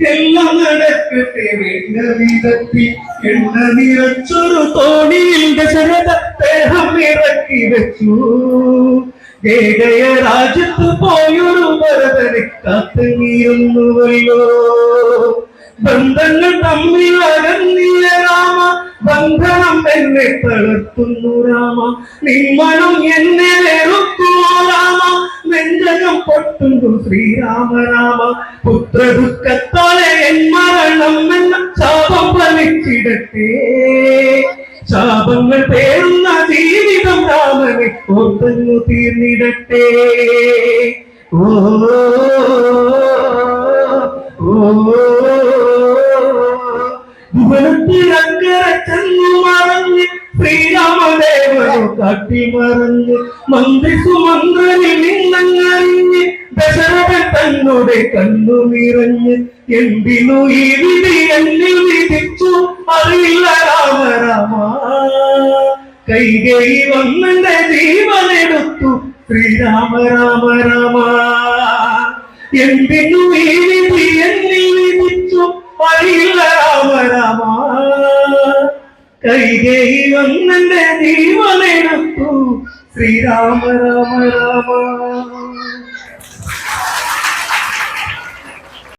എല്ലാം നടക്കട്ടെ വേണ്ട വിധത്തിൽ എണ്ണ നിറച്ചൊരു തോണിയിൽ ദശരഥ ദേഹം ഇറക്കി വെച്ചു. ജയ രാജ്യത്ത് പോയൊരു ഭരതനെ കാത്തുനിരുന്നുവല്ലോ. ബന്ധങ്ങൾ തമ്മിൽ അകന്നില്ല രാമ, ബന്ധനം എന്നെ തളർത്തുന്നു രാമ. നിന്മനം എന്നെ വെറുക്കുന്നു രാമ, നെഞ്ചകം പൊട്ടുന്നു ശ്രീരാമ രാമ. പുത്രദുഃഖത്താലെ എൻ മരണം എന്ന ശാപം ഫലിച്ചിടട്ടെ. ശാപങ്ങൾ പേറുന്ന ജീവിതം രാമനെ ഓർത്തന്നു തീർന്നിടട്ടെ. ഓ ഭുവനത്തിലക്കര ചെന്നു മറഞ്ഞ് ശ്രീരാമദേവനോ കാട്ടി മറഞ്ഞ് മന്ത്രി സുമന്ത്രനിൽ നിന്നങ്ങറിഞ്ഞ് ദശരഥൻ തന്നോടെ കണ്ണു നിറഞ്ഞ് എന്തിനു ഈ വിധി എന്നിൽ വിധിച്ചു അറിയില്ല രാമ രാമ. കൈകൈ വന്നെന്റെ ജീവനെടുത്തു ശ്രീരാമ രാമ രാമ. എന്തിനു ഈ വിധി എന്നിൽ വിധിച്ചു അറിയില്ല രാമ രാമ. കൈകൈ വന്നെന്റെ ജീവനെടുത്തു ശ്രീരാമ രാമ രാമ.